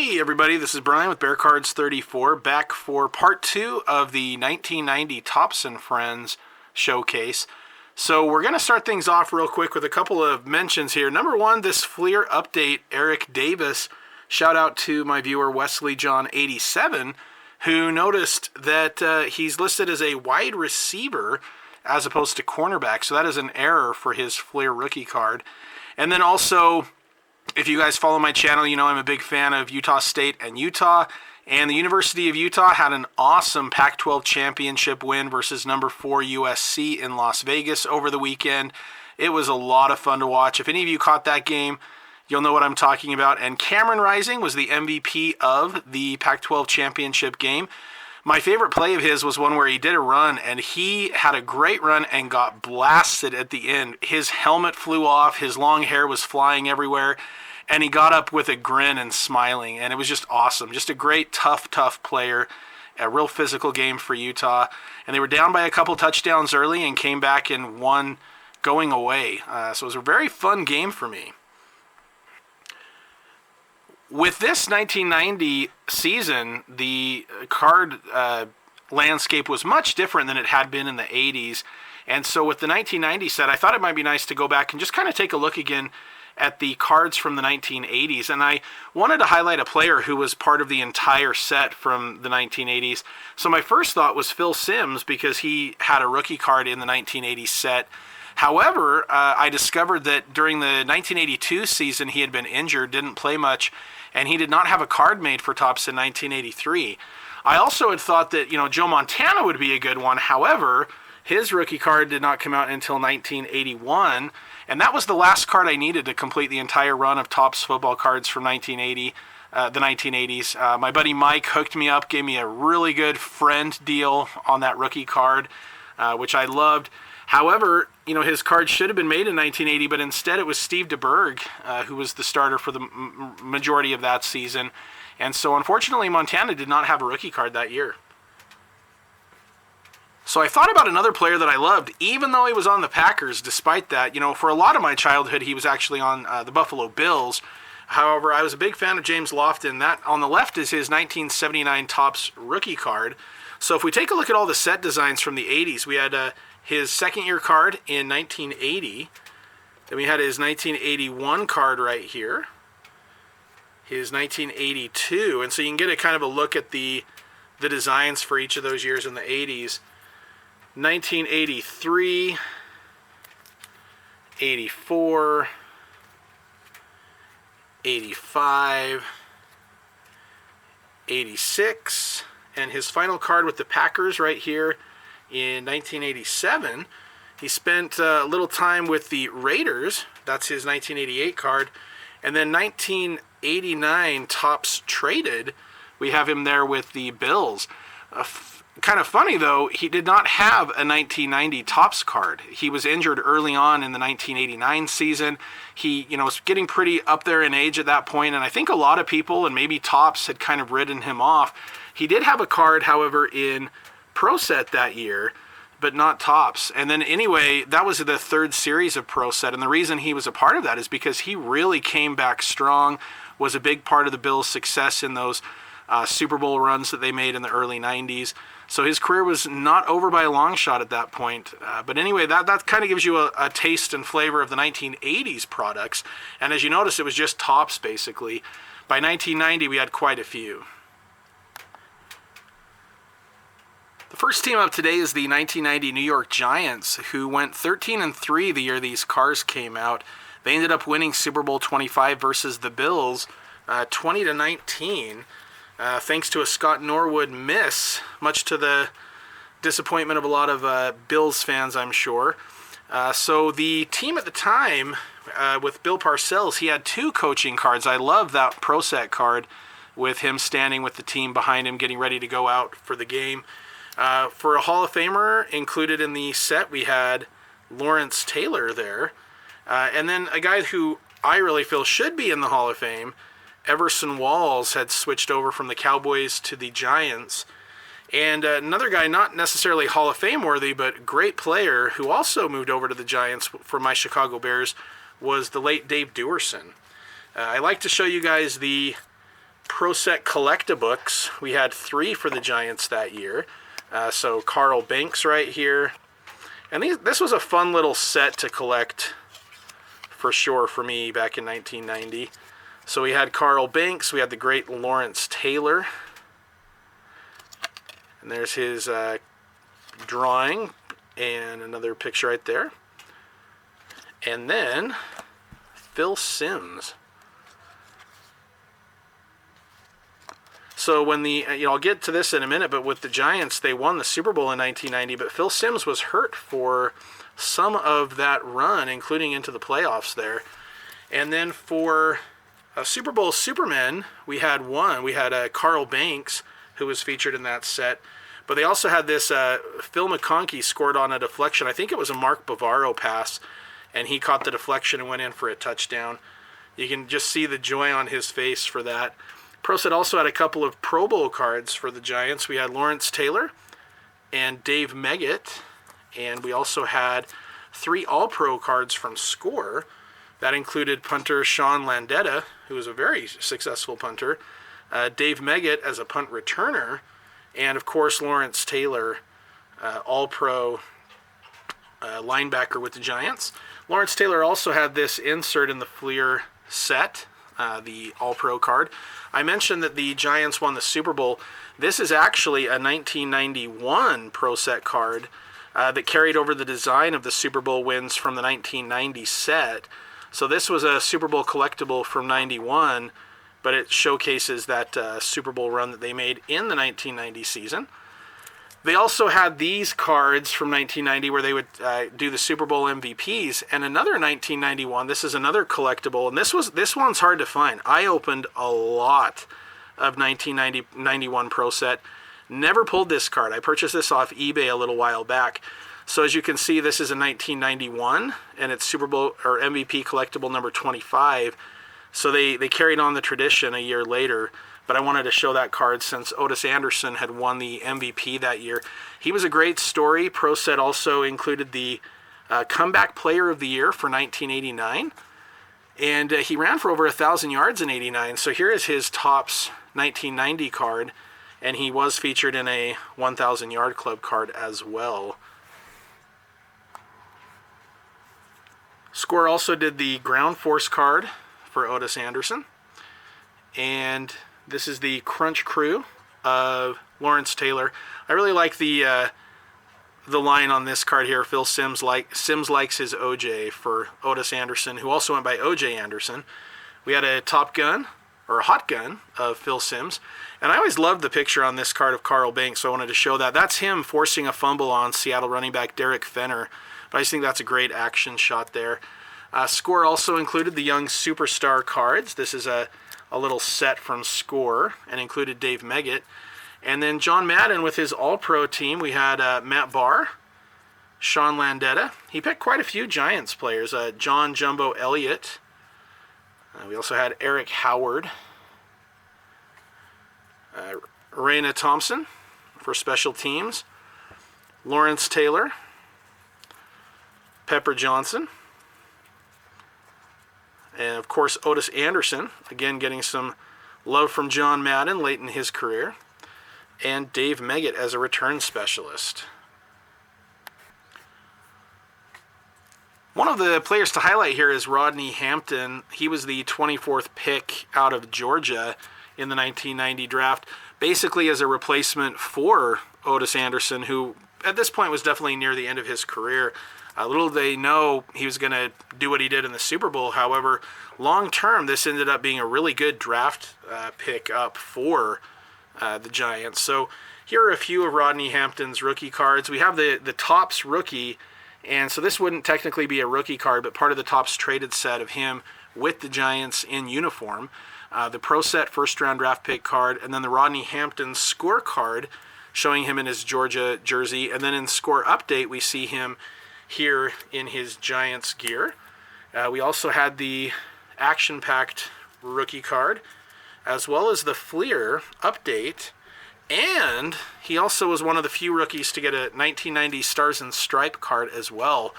Hey everybody, this is Brian with Bear Cards 34, back for part 2 of the 1990 Topps and Friends showcase. So we're going to start things off real quick with a couple of mentions here. Number one, this Fleer update, Eric Davis. Shout out to my viewer Wesley John 87, who noticed that he's listed as a wide receiver as opposed to cornerback. So that is an error for his Fleer rookie card. And then also, if you guys follow my channel, you know I'm a big fan of Utah State and Utah. And the University of Utah had an awesome Pac-12 championship win versus number 4 USC in Las Vegas over the weekend. It was a lot of fun to watch. If any of you caught that game, you'll know what I'm talking about. And Cameron Rising was the MVP of the Pac-12 championship game. My favorite play of his was one where he did a run, and he had a great run and got blasted at the end. His helmet flew off, his long hair was flying everywhere, and he got up with a grin and smiling, and it was just awesome. Just a great, tough player, a real physical game for Utah. And they were down by a couple touchdowns early and came back and won going away. So it was a very fun game for me. With this 1990 season, the card landscape was much different than it had been in the 80s. And so with the 1990 set, I thought it might be nice to go back and just kind of take a look again at the cards from the 1980s. And I wanted to highlight a player who was part of the entire set from the 1980s. So my first thought was Phil Simms, because he had a rookie card in the 1980 set. However, I discovered that during the 1982 season, he had been injured, didn't play much, and he did not have a card made for Topps in 1983. I also had thought that, Joe Montana would be a good one. However, his rookie card did not come out until 1981, and that was the last card I needed to complete the entire run of Topps football cards from 1980, the 1980s. My buddy Mike hooked me up, gave me a really good friend deal on that rookie card, which I loved. However, his card should have been made in 1980, but instead it was Steve DeBerg, who was the starter for the majority of that season. And so unfortunately, Montana did not have a rookie card that year. So I thought about another player that I loved, even though he was on the Packers. Despite that, for a lot of my childhood, he was actually on the Buffalo Bills. However, I was a big fan of James Lofton. That on the left is his 1979 Topps rookie card. So if we take a look at all the set designs from the 80s, we had his second-year card in 1980. Then we had his 1981 card right here. His 1982. And so you can get a kind of a look at the designs for each of those years in the 80s. 1983, 84, 85, 86, and his final card with the Packers right here in 1987. He spent a little time with the Raiders. That's his 1988 card. And then 1989 Topps traded. We have him there with the Bills. Kind of funny, though, he did not have a 1990 Topps card. He was injured early on in the 1989 season. He, was getting pretty up there in age at that point, and I think a lot of people, and maybe Topps, had kind of ridden him off. He did have a card, however, in Pro Set that year, but not Topps. And then anyway, that was the third series of Pro Set, and the reason he was a part of that is because he really came back strong, was a big part of the Bills' success in those Super Bowl runs that they made in the early 90s. So his career was not over by a long shot at that point. But anyway, that kind of gives you a taste and flavor of the 1980s products. And as you notice, it was just Topps, basically. By 1990, we had quite a few. The first team up today is the 1990 New York Giants, who went 13-3 the year these cars came out. They ended up winning Super Bowl 25 versus the Bills, 20-19. Thanks to a Scott Norwood miss, much to the disappointment of a lot of Bills fans, I'm sure. So the team at the time, with Bill Parcells, he had 2 coaching cards. I love that Pro Set card with him standing with the team behind him, getting ready to go out for the game. For a Hall of Famer included in the set, we had Lawrence Taylor there. And then a guy who I really feel should be in the Hall of Fame, Everson Walls, had switched over from the Cowboys to the Giants. And another guy, not necessarily Hall of Fame worthy, but great player, who also moved over to the Giants for my Chicago Bears, was the late Dave Duerson. I like to show you guys the Pro Set Collectabooks. We had 3 for the Giants that year. So Carl Banks right here. And this was a fun little set to collect for sure for me back in 1990. So we had Carl Banks, we had the great Lawrence Taylor. And there's his drawing and another picture right there. And then Phil Simms. So when I'll get to this in a minute, but with the Giants, they won the Super Bowl in 1990, but Phil Simms was hurt for some of that run, including into the playoffs there. And then for Super Bowl Supermen, we had one. We had Carl Banks, who was featured in that set. But they also had this Phil McConkey scored on a deflection. I think it was a Mark Bavaro pass, and he caught the deflection and went in for a touchdown. You can just see the joy on his face for that. Pro Set also had a couple of Pro Bowl cards for the Giants. We had Lawrence Taylor and Dave Meggett, and we also had 3 All-Pro cards from Score. That included punter Sean Landeta, who was a very successful punter, Dave Meggett as a punt returner, and of course Lawrence Taylor, All-Pro linebacker with the Giants. Lawrence Taylor also had this insert in the Fleer set, the All-Pro card. I mentioned that the Giants won the Super Bowl. This is actually a 1991 Pro Set card that carried over the design of the Super Bowl wins from the 1990 set. So this was a Super Bowl collectible from 91, but it showcases that Super Bowl run that they made in the 1990 season. They also had these cards from 1990 where they would do the Super Bowl MVPs, and another 1991. This is another collectible, and this one's hard to find. I opened a lot of 1991 Pro Set. Never pulled this card. I purchased this off eBay a little while back. So as you can see, this is a 1991, and it's Super Bowl or MVP collectible number 25. So they carried on the tradition a year later. But I wanted to show that card since Otis Anderson had won the MVP that year. He was a great story. Pro Set also included the Comeback Player of the Year for 1989. And he ran for over 1,000 yards in 89. So here is his Topps 1990 card. And he was featured in a 1,000 yard club card as well. Score also did the Ground Force card for Otis Anderson. And this is the Crunch Crew of Lawrence Taylor. I really like the line on this card here. Phil Simms likes his OJ for Otis Anderson, who also went by OJ Anderson. We had a Top Gun, or a Hot Gun, of Phil Simms. And I always loved the picture on this card of Carl Banks, so I wanted to show that. That's him forcing a fumble on Seattle running back Derek Fenner. But I just think that's a great action shot there. Score also included the Young Superstar cards. This is a little set from Score and included Dave Meggett. And then John Madden with his All-Pro team. We had Matt Barr, Sean Landeta. He picked quite a few Giants players. John Jumbo Elliott. We also had Eric Howard. Raina Thompson for special teams. Lawrence Taylor. Pepper Johnson. And, of course, Otis Anderson, again getting some love from John Madden late in his career. And Dave Meggett as a return specialist. One of the players to highlight here is Rodney Hampton. He was the 24th pick out of Georgia in the 1990 draft, basically as a replacement for Otis Anderson, who at this point was definitely near the end of his career. Little did they know he was going to do what he did in the Super Bowl. However, long term, this ended up being a really good draft pick up for the Giants. So here are a few of Rodney Hampton's rookie cards. We have the Topps rookie, and so this wouldn't technically be a rookie card, but part of the Topps traded set of him with the Giants in uniform. The Pro Set first round draft pick card, and then the Rodney Hampton Score card showing him in his Georgia jersey. And then in Score Update, we see him here in his Giants gear. We also had the action-packed rookie card, as well as the Fleer update, and he also was one of the few rookies to get a 1990 Stars and Stripe card as well.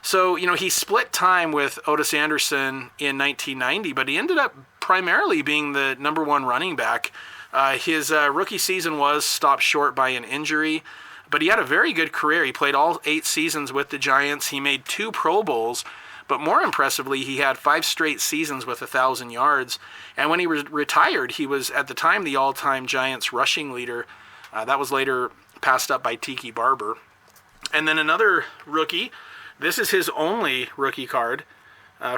So, he split time with Otis Anderson in 1990, but he ended up primarily being the number one running back. His rookie season was stopped short by an injury, but he had a very good career. He played all 8 seasons with the Giants. He made 2 Pro Bowls, but more impressively, he had 5 straight seasons with 1,000 yards. And when he retired, he was, at the time, the all-time Giants rushing leader. That was later passed up by Tiki Barber. And then another rookie, this is his only rookie card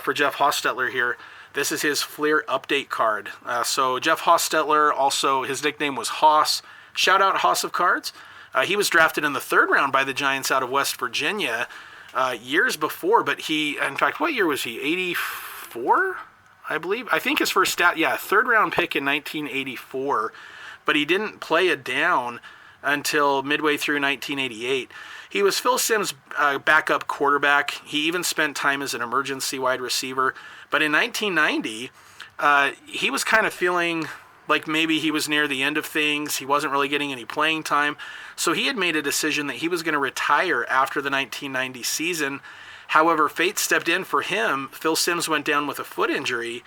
for Jeff Hostetler here. This is his Fleer update card. So Jeff Hostetler, also his nickname was Hoss. Shout out Hoss of Cards. He was drafted in the 3rd round by the Giants out of West Virginia years before, but he, in fact, what year was he? 84, I believe. I think his first 3rd round pick in 1984, but he didn't play it down until midway through 1988. He was Phil Simms' backup quarterback. He even spent time as an emergency wide receiver. But in 1990, he was kind of feeling like maybe he was near the end of things. He wasn't really getting any playing time. So he had made a decision that he was going to retire after the 1990 season. However, fate stepped in for him. Phil Simms went down with a foot injury.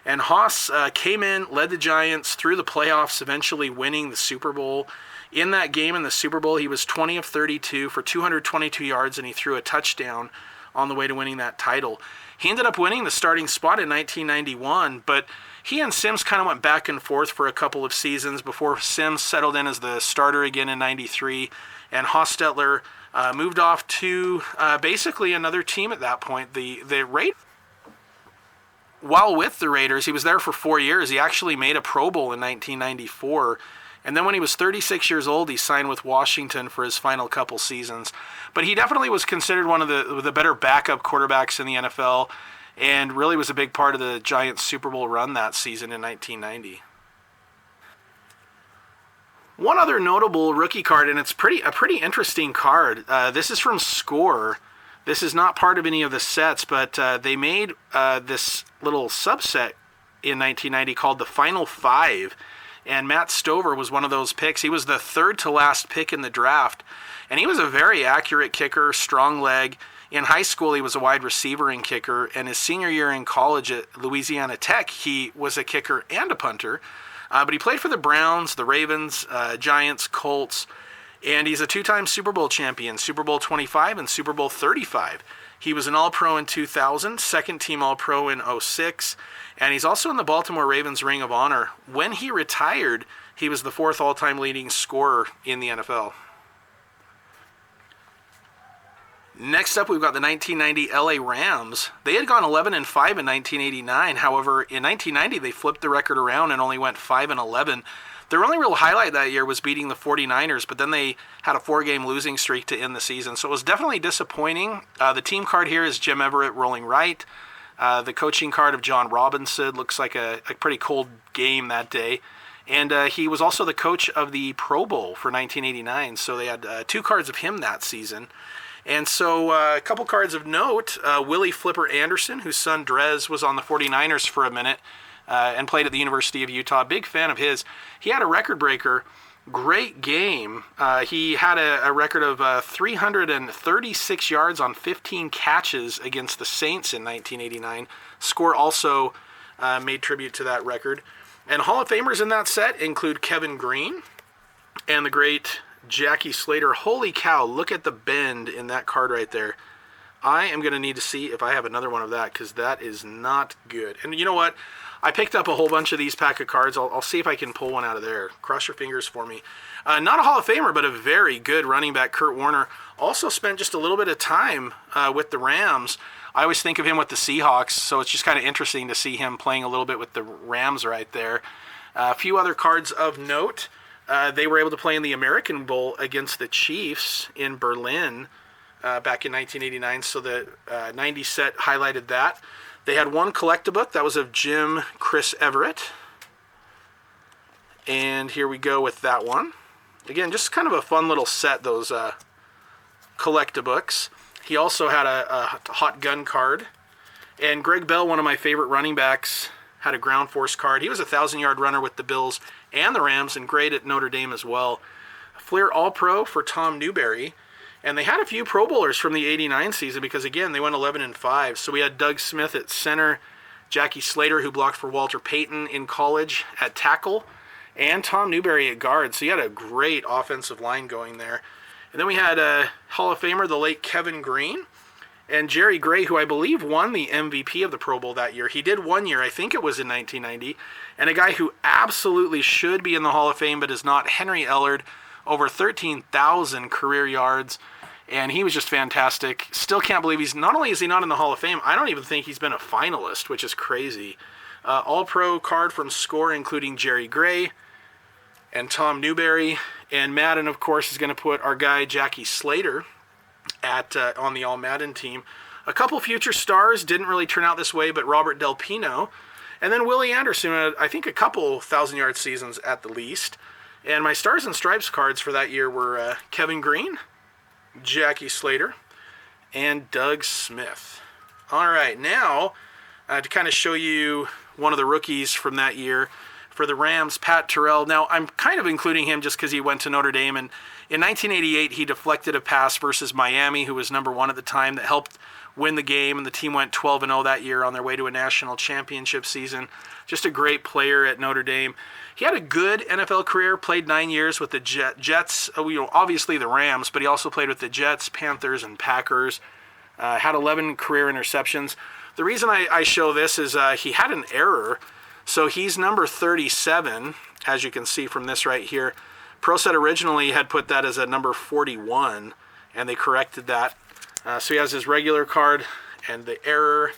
And Hoss came in, led the Giants through the playoffs, eventually winning the Super Bowl. In that game in the Super Bowl, he was 20 of 32 for 222 yards, and he threw a touchdown on the way to winning that title. He ended up winning the starting spot in 1991, but he and Simms kind of went back and forth for a couple of seasons before Simms settled in as the starter again in 93, and Hostetler moved off to basically another team at that point, the Raiders. While with the Raiders, he was there for 4 years. He actually made a Pro Bowl in 1994. And then when he was 36 years old, he signed with Washington for his final couple seasons. But he definitely was considered one of the better backup quarterbacks in the NFL, and really was a big part of the Giants' Super Bowl run that season in 1990. One other notable rookie card, and it's a pretty interesting card. This is from Score. This is not part of any of the sets, but they made this little subset in 1990 called the Final Five. And Matt Stover was one of those picks. He was the 3rd to last pick in the draft. And he was a very accurate kicker, strong leg. In high school, he was a wide receiver and kicker. And his senior year in college at Louisiana Tech, he was a kicker and a punter. But he played for the Browns, the Ravens, Giants, Colts. And he's a 2-time Super Bowl champion, Super Bowl 25 and Super Bowl 35. He was an All-Pro in 2000, second-team All-Pro in 2006, and he's also in the Baltimore Ravens Ring of Honor. When he retired, he was the 4th all-time leading scorer in the NFL. Next up, we've got the 1990 LA Rams. They had gone 11-5 in 1989. However, in 1990, they flipped the record around and only went 5-11. Their only real highlight that year was beating the 49ers, but then they had a 4-game losing streak to end the season. So it was definitely disappointing. The team card here is Jim Everett rolling right. The coaching card of John Robinson looks like a pretty cold game that day. And he was also the coach of the Pro Bowl for 1989. So they had 2 cards of him that season. And so a couple cards of note, Willie Flipper Anderson, whose son Drez was on the 49ers for a minute, and played at the University of Utah. Big fan of his. He had a record breaker. Great game. He had a record of 336 yards on 15 catches against the Saints in 1989. Score also made tribute to that record. And Hall of Famers in that set include Kevin Green and the great Jackie Slater. Holy cow, look at the bend in that card right there. I am going to need to see if I have another one of that, because that is not good. And you know what? I picked up a whole bunch of these pack of cards. I'll see if I can pull one out of there. Cross your fingers for me. Not a Hall of Famer, but a very good running back, Kurt Warner. Also spent just a little bit of time with the Rams. I always think of him with the Seahawks, so it's just kind of interesting to see him playing a little bit with the Rams right there. A few other cards of note. They were able to play in the American Bowl against the Chiefs in Berlin back in 1989, so the 90 set highlighted that. They had one collectibook. That was of Jim Chris Everett. And here we go with that one. Again, just kind of a fun little set, those collectabooks. He also had a hot gun card. And Greg Bell, one of my favorite running backs, had a ground force card. He was a 1,000-yard runner with the Bills and the Rams, and great at Notre Dame as well. Fleer All-Pro for Tom Newberry. And they had a few Pro Bowlers from the 89 season because, again, they went 11-5. So we had Doug Smith at center, Jackie Slater, who blocked for Walter Payton in college at tackle, and Tom Newberry at guard. So you had a great offensive line going there. And then we had Hall of Famer, the late Kevin Green, and Jerry Gray, who I believe won the MVP of the Pro Bowl that year. He did one year, I think it was in 1990. And a guy who absolutely should be in the Hall of Fame but is not, Henry Ellard, over 13,000 career yards. And he was just fantastic. Still can't believe not only is he not in the Hall of Fame, I don't even think he's been a finalist, which is crazy. All-Pro card from Score, including Jerry Gray and Tom Newberry. And Madden, of course, is going to put our guy Jackie Slater on the All-Madden team. A couple future stars didn't really turn out this way, but Robert Del Pino. And then Willie Anderson, I think a couple 1,000-yard seasons at the least. And my Stars and Stripes cards for that year were Kevin Green, Jackie Slater, and Doug Smith. All right, now to kind of show you one of the rookies from that year. For the Rams, Pat Terrell. Now, I'm kind of including him just because he went to Notre Dame. And in 1988, he deflected a pass versus Miami, who was number 1 at the time, that helped win the game. And the team went 12-0 that year on their way to a national championship season. Just a great player at Notre Dame. He had a good NFL career, played 9 years with the Jets, obviously the Rams, but he also played with the Jets, Panthers, and Packers. Had 11 career interceptions. The reason I show this is he had an error. So he's number 37, as you can see from this right here. ProSet originally had put that as a number 41, and they corrected that. So he has his regular card and the error.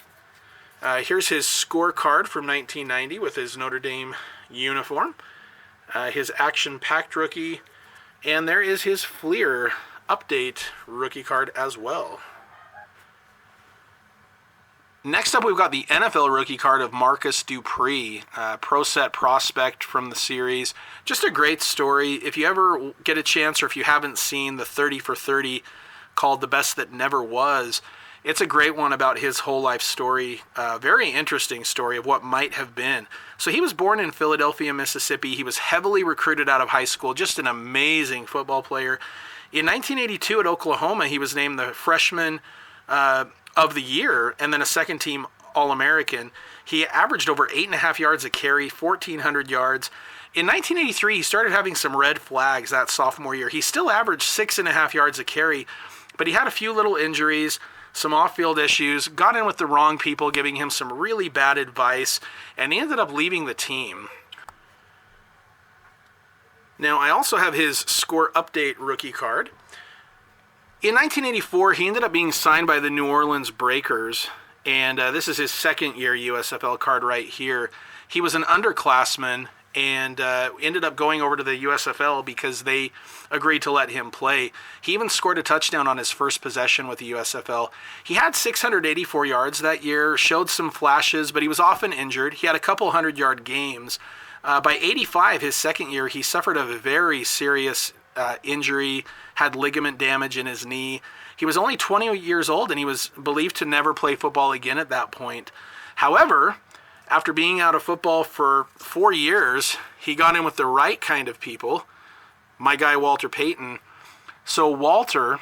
Here's his scorecard from 1990 with his Notre Dame uniform. His action-packed rookie. And there is his Fleer update rookie card as well. Next up, we've got the NFL rookie card of Marcus Dupree, Pro Set prospect from the series. Just a great story. If you ever get a chance, or if you haven't seen the 30 for 30 called The Best That Never Was, it's a great one about his whole life story. Very interesting story of what might have been. So he was born in Philadelphia, Mississippi. He was heavily recruited out of high school. Just an amazing football player. In 1982 at Oklahoma, he was named the freshman of the year, and then a second-team All-American. He averaged over 8.5 yards a carry, 1,400 yards. In 1983, he started having some red flags that sophomore year. He still averaged 6.5 yards a carry, but he had a few little injuries, some off-field issues, got in with the wrong people, giving him some really bad advice, and he ended up leaving the team. Now, I also have his score update rookie card. In 1984, he ended up being signed by the New Orleans Breakers, and this is his second-year USFL card right here. He was an underclassman and ended up going over to the USFL because they agreed to let him play. He even scored a touchdown on his first possession with the USFL. He had 684 yards that year, showed some flashes, but he was often injured. He had a couple 100-yard games. By 85, his second year, he suffered a very serious injury, had ligament damage in his knee. He was only 20 years old, and he was believed to never play football again at that point. However, after being out of football for 4 years, he got in with the right kind of people, my guy Walter Payton. So Walter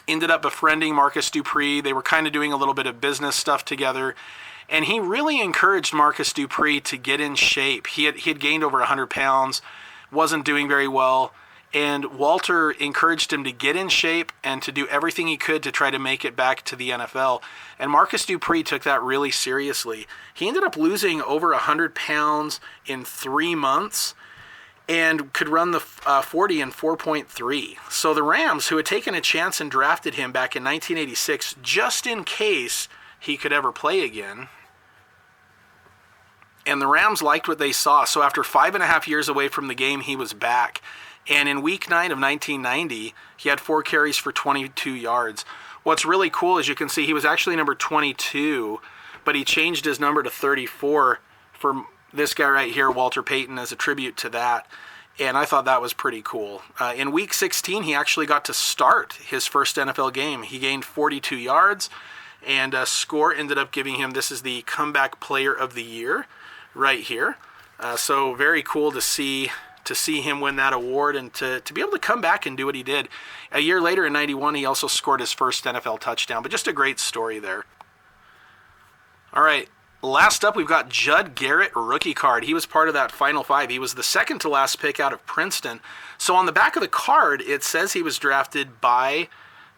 ended up befriending Marcus Dupree. They were kind of doing a little bit of business stuff together, and he really encouraged Marcus Dupree to get in shape. He had gained over 100 pounds, wasn't doing very well, and Walter encouraged him to get in shape and to do everything he could to try to make it back to the NFL. And Marcus Dupree took that really seriously. He ended up losing over 100 pounds in 3 months and could run the 40 in 4.3. So the Rams, who had taken a chance and drafted him back in 1986 just in case he could ever play again, and the Rams liked what they saw. So after 5.5 years away from the game, he was back. And in week 9 of 1990, he had 4 carries for 22 yards. What's really cool is you can see he was actually number 22, but he changed his number to 34 for this guy right here, Walter Payton, as a tribute to that. And I thought that was pretty cool. In week 16, he actually got to start his first NFL game. He gained 42 yards, and Score ended up giving him, this is the Comeback Player of the Year right here. So very cool to see him win that award and to be able to come back and do what he did. A year later in 91, he also scored his first NFL touchdown, but just a great story there. All right, Last up, we've got Judd Garrett, rookie card. He was part of that Final Five. He was the second to last pick out of Princeton. So on the back of the card, it says he was drafted by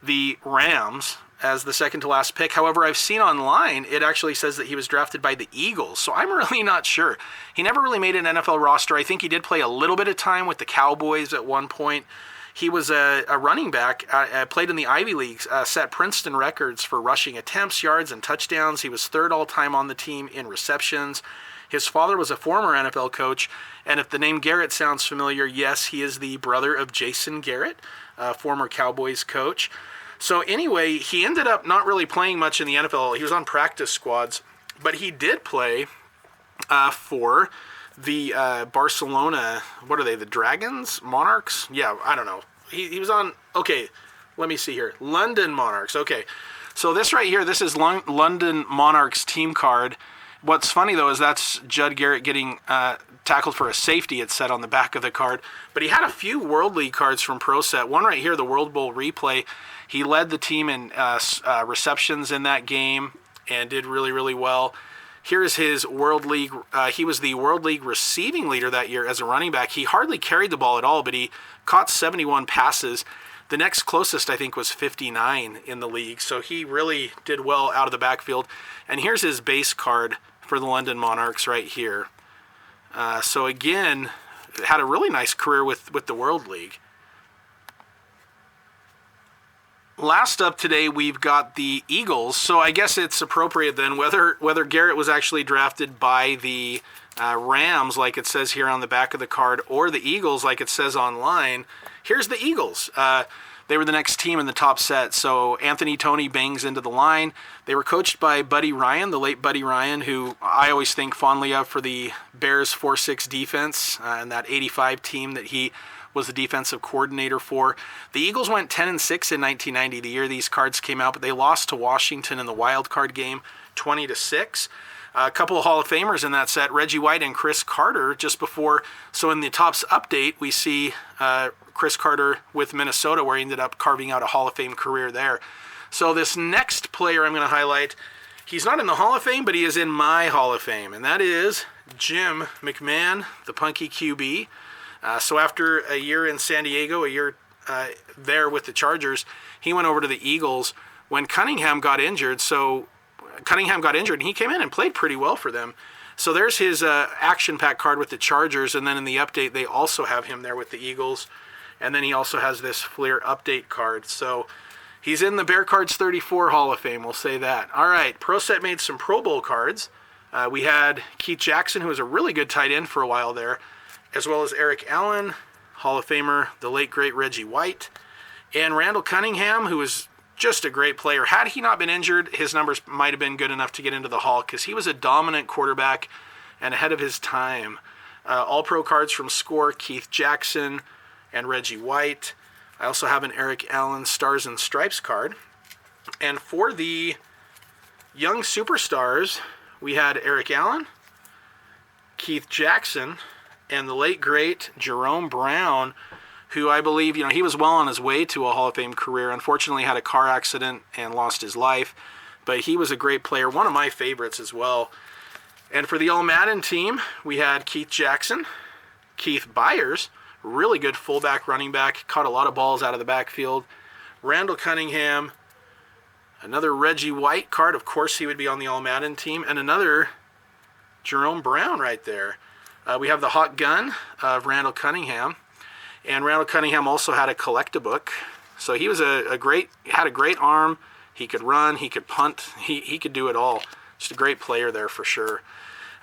the Rams as the second to last pick. However, I've seen online, it actually says that he was drafted by the Eagles. So I'm really not sure. He never really made an NFL roster. I think he did play a little bit of time with the Cowboys at one point. He was a running back, played in the Ivy Leagues, set Princeton records for rushing attempts, yards, and touchdowns. He was third all-time on the team in receptions. His father was a former NFL coach, and if the name Garrett sounds familiar, yes, he is the brother of Jason Garrett, former Cowboys coach. So anyway, he ended up not really playing much in the NFL. He was on practice squads, but he did play for the Barcelona, what are they, the Dragons? Monarchs? Yeah, I don't know. He was on, okay, let me see here. London Monarchs, okay. So this right here, this is London Monarchs team card. What's funny, though, is that's Judd Garrett getting tackled for a safety, it said on the back of the card. But he had a few World League cards from Pro Set. One right here, the World Bowl replay. He led the team in receptions in that game and did really, really well. Here's his World League. He was the World League receiving leader that year as a running back. He hardly carried the ball at all, but he caught 71 passes. The next closest, I think, was 59 in the league. So he really did well out of the backfield. And here's his base card for the London Monarchs right here. So again, had a really nice career with the World League. Last up today, we've got the Eagles. So I guess it's appropriate then whether Garrett was actually drafted by the Rams, like it says here on the back of the card, or the Eagles, like it says online. Here's the Eagles. They were the next team in the top set. So Anthony Toney bangs into the line. They were coached by Buddy Ryan, the late Buddy Ryan, who I always think fondly of for the Bears 4-6 defense and that 85 team that he was the defensive coordinator for. The Eagles went 10-6 in 1990, the year these cards came out, but they lost to Washington in the wild card game, 20-6. A couple of Hall of Famers in that set, Reggie White and Chris Carter, just before. So in the Tops update, we see Chris Carter with Minnesota, where he ended up carving out a Hall of Fame career there. So this next player I'm going to highlight, he's not in the Hall of Fame, but he is in my Hall of Fame, and that is Jim McMahon, the punky QB. So after a year in San Diego, a year there with the Chargers, he went over to the Eagles when Cunningham got injured. So Cunningham got injured, and he came in and played pretty well for them. So there's his action pack card with the Chargers, and then in the update, they also have him there with the Eagles. And then he also has this Fleer update card. So he's in the Bear Cards 34 Hall of Fame, we'll say that. All right, Pro Set made some Pro Bowl cards. We had Keith Jackson, who was a really good tight end for a while there, as well as Eric Allen, Hall of Famer, the late, great Reggie White, and Randall Cunningham, who was just a great player. Had he not been injured, his numbers might have been good enough to get into the Hall because he was a dominant quarterback and ahead of his time. All-Pro cards from Score, Keith Jackson and Reggie White. I also have an Eric Allen Stars and Stripes card. And for the young superstars, we had Eric Allen, Keith Jackson, and the late, great Jerome Brown, who I believe, he was well on his way to a Hall of Fame career. Unfortunately, had a car accident and lost his life. But he was a great player, one of my favorites as well. And for the All-Madden team, we had Keith Jackson, Keith Byers, really good fullback running back, caught a lot of balls out of the backfield, Randall Cunningham, another Reggie White card, of course he would be on the All-Madden team, and another Jerome Brown right there. We have the Hot Gun of Randall Cunningham, and Randall Cunningham also had a collect-a-book. So he was had a great arm. He could run, he could punt, he could do it all. Just a great player there for sure.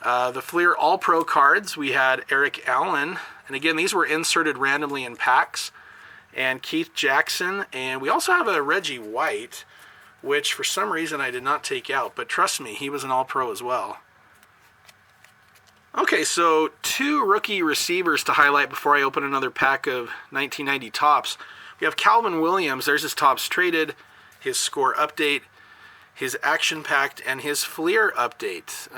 The Fleer All-Pro cards, we had Eric Allen, and again, these were inserted randomly in packs, and Keith Jackson, and we also have a Reggie White, which for some reason I did not take out, but trust me, he was an All-Pro as well. Okay, so two rookie receivers to highlight before I open another pack of 1990 Tops. We have Calvin Williams, there's his Tops traded, his Score update, his action packed, and his Fleer update.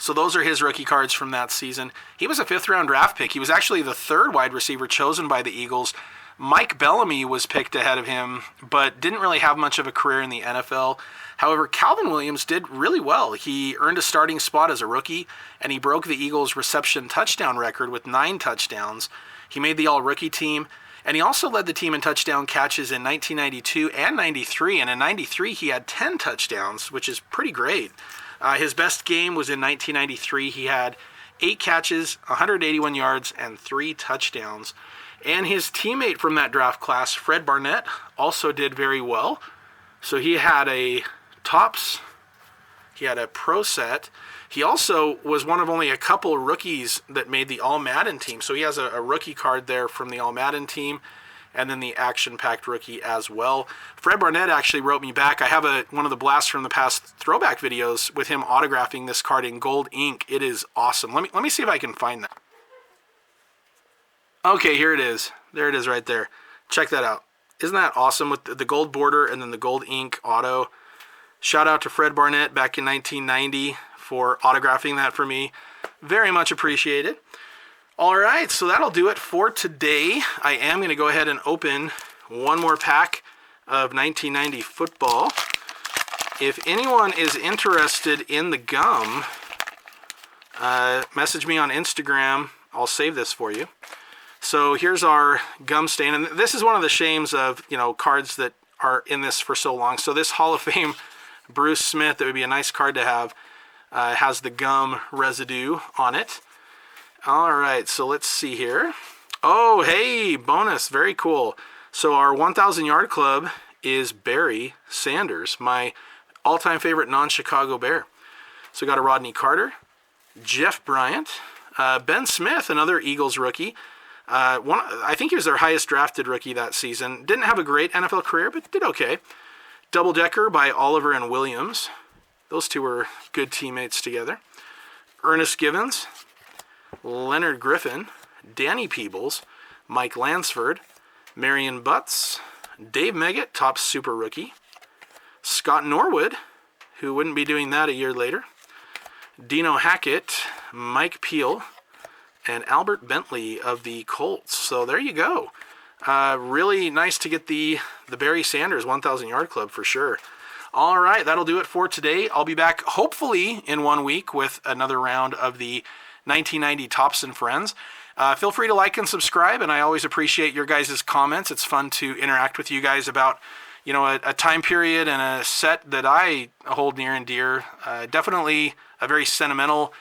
So those are his rookie cards from that season. He was a 5th-round draft pick. He was actually the 3rd wide receiver chosen by the Eagles, Mike Bellamy was picked ahead of him, but didn't really have much of a career in the NFL. However, Calvin Williams did really well. He earned a starting spot as a rookie, and he broke the Eagles' reception touchdown record with 9 touchdowns. He made the all-rookie team, and he also led the team in touchdown catches in 1992 and 93, and in 93 he had 10 touchdowns, which is pretty great. His best game was in 1993. He had 8 catches, 181 yards, and 3 touchdowns. And his teammate from that draft class, Fred Barnett, also did very well. So he had a tops, he had a pro set. He also was one of only a couple rookies that made the All-Madden team. So he has a rookie card there from the All-Madden team, and then the action-packed rookie as well. Fred Barnett actually wrote me back. I have one of the blasts from the past throwback videos with him autographing this card in gold ink. It is awesome. Let me see if I can find that. Okay, here it is. There it is right there. Check that out. Isn't that awesome with the gold border and then the gold ink auto? Shout out to Fred Barnett back in 1990 for autographing that for me. Very much appreciated. All right, so that'll do it for today. I am going to go ahead and open one more pack of 1990 football. If anyone is interested in the gum, message me on Instagram. I'll save this for you. So here's our gum stain, and this is one of the shames of, cards that are in this for so long. So this Hall of Fame Bruce Smith, that would be a nice card to have, has the gum residue on it. All right, so let's see here. Oh, hey, bonus, very cool. So our 1,000 yard club is Barry Sanders, my all-time favorite non-Chicago Bear. So we got a Rodney Carter, Jeff Bryant, Ben Smith, another Eagles rookie. I think he was their highest drafted rookie that season. Didn't have a great NFL career, but did okay. Double Decker by Oliver and Williams. Those two were good teammates together. Ernest Givens, Leonard Griffin, Danny Peebles, Mike Lansford, Marion Butts, Dave Meggett, top super rookie, Scott Norwood, who wouldn't be doing that a year later, Dino Hackett, Mike Peel, and Albert Bentley of the Colts. So there you go. Really nice to get the Barry Sanders 1,000 yard club for sure. All right, that'll do it for today. I'll be back hopefully in 1 week with another round of the 1990 Tops and Friends. Feel free to like and subscribe, and I always appreciate your guys' comments. It's fun to interact with you guys about a time period and a set that I hold near and dear. Definitely a very sentimental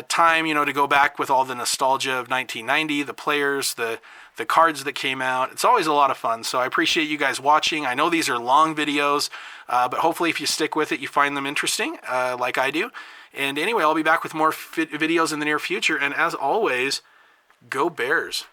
time, to go back with all the nostalgia of 1990, the players, the cards that came out. It's always a lot of fun, so I appreciate you guys watching. I know these are long videos, but hopefully if you stick with it, you find them interesting, like I do. And anyway, I'll be back with more videos in the near future, and as always, go Bears.